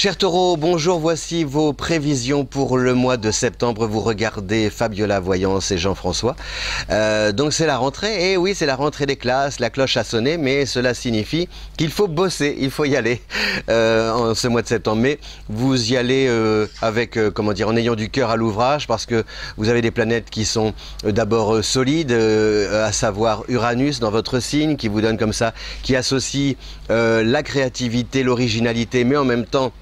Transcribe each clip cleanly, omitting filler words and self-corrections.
Chers taureaux, bonjour, voici vos prévisions pour le mois de septembre. Vous regardez Fabiola Voyance et Jean-François. Donc c'est la rentrée, et oui c'est la rentrée des classes, la cloche a sonné, mais cela signifie qu'il faut bosser, il faut y aller en ce mois de septembre. Mais vous y allez avec, comment dire, en ayant du cœur à l'ouvrage, parce que vous avez des planètes qui sont d'abord solides, à savoir Uranus dans votre signe, qui vous donne comme ça, qui associe la créativité, l'originalité, mais en même temps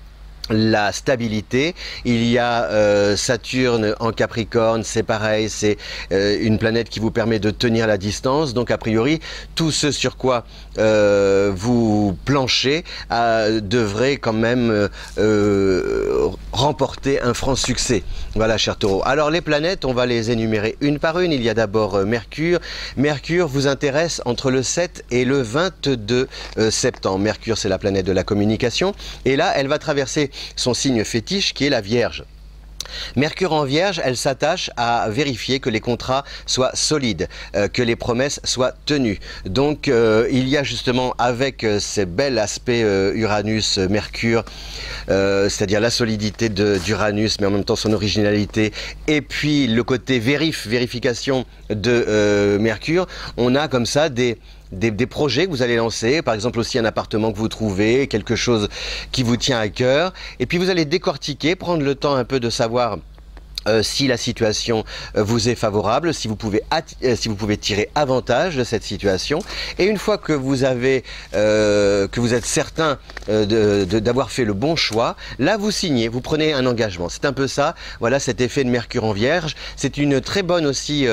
la stabilité. Il y a Saturne en Capricorne, c'est pareil, c'est une planète qui vous permet de tenir la distance. Donc a priori, tout ce sur quoi vous planchez devrait quand même remporter un franc succès. Voilà, chers taureaux. Alors les planètes, on va les énumérer une par une. Il y a d'abord Mercure. Mercure vous intéresse entre le 7 et le 22 septembre. Mercure, c'est la planète de la communication. Et là, elle va traverser son signe fétiche qui est la Vierge. Mercure en Vierge, elle s'attache à vérifier que les contrats soient solides, que les promesses soient tenues. Donc il y a justement avec ces bels aspects Uranus-Mercure, c'est-à-dire la solidité d'Uranus, mais en même temps son originalité, et puis le côté vérification de Mercure, on a comme ça des projets que vous allez lancer, par exemple aussi un appartement que vous trouvez, quelque chose qui vous tient à cœur, et puis vous allez décortiquer, prendre le temps un peu de savoir si la situation vous est favorable, si vous pouvez tirer avantage de cette situation. Et une fois que vous avez que vous êtes certain d'avoir fait le bon choix, là vous signez, vous prenez un engagement. C'est un peu ça, voilà cet effet de Mercure en Vierge. C'est une très bonne aussi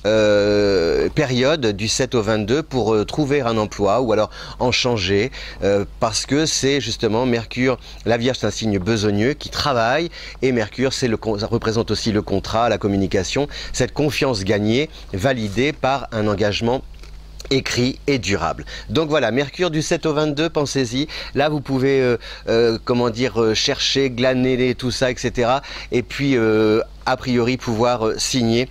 période du 7 au 22 pour trouver un emploi ou alors en changer, parce que c'est justement Mercure, la Vierge c'est un signe besogneux qui travaille, et Mercure ça représente aussi le contrat, la communication, cette confiance gagnée, validée par un engagement écrit et durable. Donc voilà, Mercure du 7 au 22, pensez-y. Là, vous pouvez, comment dire, chercher, glaner tout ça, etc. Et puis, a priori, pouvoir signer,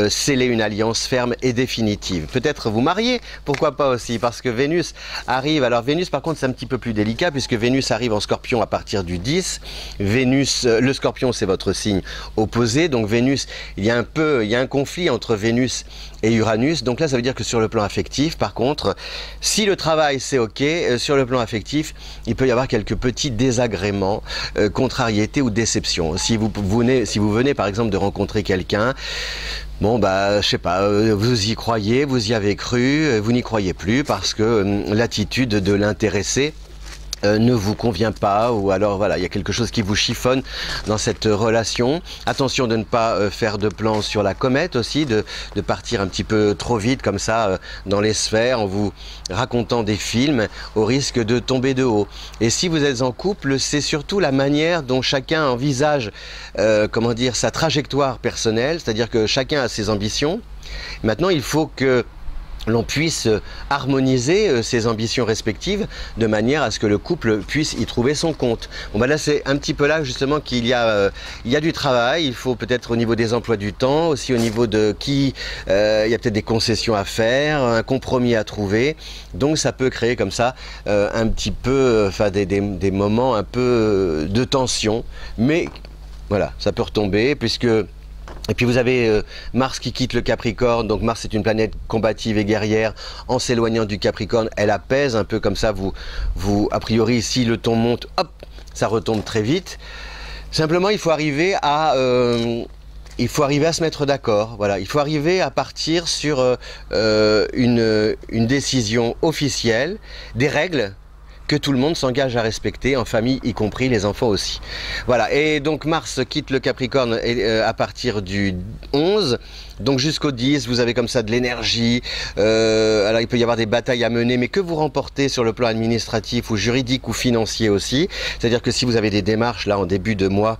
sceller une alliance ferme et définitive. Peut-être vous marier, pourquoi pas aussi, parce que Vénus arrive. Alors Vénus, par contre, c'est un petit peu plus délicat, puisque Vénus arrive en Scorpion à partir du 10. Vénus, le Scorpion, c'est votre signe opposé. Donc Vénus, il y a un conflit entre Vénus et Uranus. Donc là, ça veut dire que sur le plan affectif, par contre, si le travail c'est ok, sur le plan affectif, il peut y avoir quelques petits désagréments, contrariétés ou déceptions. Si vous venez par exemple de rencontrer quelqu'un, bon bah je sais pas, vous y croyez, vous y avez cru, vous n'y croyez plus parce que l'attitude de l'intéressé ne vous convient pas, ou alors voilà, il y a quelque chose qui vous chiffonne dans cette relation. Attention de ne pas faire de plans sur la comète aussi, de partir un petit peu trop vite comme ça dans les sphères en vous racontant des films au risque de tomber de haut. Et si vous êtes en couple, c'est surtout la manière dont chacun envisage comment dire, sa trajectoire personnelle, c'est-à-dire que chacun a ses ambitions. Maintenant, il faut que l'on puisse harmoniser ses ambitions respectives de manière à ce que le couple puisse y trouver son compte. Bon ben là c'est un petit peu là justement qu'il y a du travail. Il faut peut-être au niveau des emplois du temps, aussi au niveau de il y a peut-être des concessions à faire, un compromis à trouver. Donc ça peut créer comme ça un petit peu, enfin des moments un peu de tension, mais voilà, ça peut retomber puisque... Et puis vous avez Mars qui quitte le Capricorne, donc Mars est une planète combative et guerrière. En s'éloignant du Capricorne, elle apaise un peu comme ça, a priori si le ton monte, hop, ça retombe très vite. Simplement il faut arriver à se mettre d'accord, voilà. Il faut arriver à partir sur une décision officielle, des règles que tout le monde s'engage à respecter, en famille y compris les enfants aussi. Voilà, et donc Mars quitte le Capricorne à partir du 11, donc jusqu'au 10, vous avez comme ça de l'énergie, alors il peut y avoir des batailles à mener, mais que vous remportez sur le plan administratif ou juridique ou financier aussi, c'est-à-dire que si vous avez des démarches là en début de mois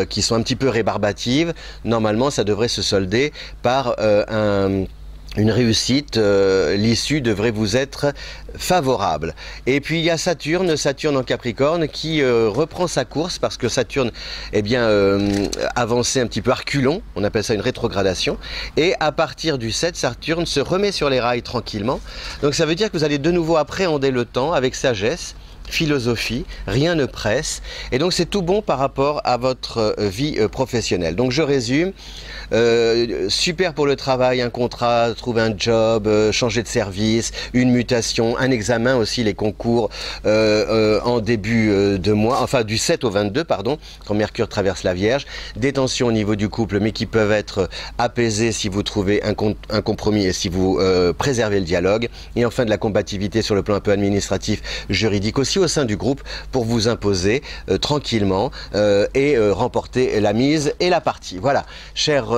qui sont un petit peu rébarbatives, normalement ça devrait se solder par une réussite, l'issue devrait vous être favorable. Et puis il y a Saturne en Capricorne qui reprend sa course parce que Saturne est bien avancé un petit peu reculons, on appelle ça une rétrogradation, et à partir du 7, Saturne se remet sur les rails tranquillement. Donc ça veut dire que vous allez de nouveau appréhender le temps avec sagesse, philosophie, rien ne presse, et donc c'est tout bon par rapport à votre vie professionnelle. Donc je résume, super pour le travail, un contrat, trouver un job, changer de service, une mutation, un examen aussi, les concours en début de mois, enfin du 7 au 22, pardon, quand Mercure traverse la Vierge, des tensions au niveau du couple, mais qui peuvent être apaisées si vous trouvez un compromis et si vous préservez le dialogue, et enfin de la combativité sur le plan un peu administratif, juridique aussi au sein du groupe pour vous imposer tranquillement et remporter la mise et la partie. Voilà, chers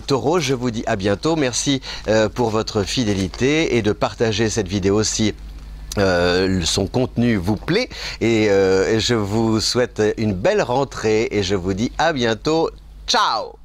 taureaux, je vous dis à bientôt. Merci pour votre fidélité et de partager cette vidéo si son contenu vous plaît, et je vous souhaite une belle rentrée et je vous dis à bientôt. Ciao!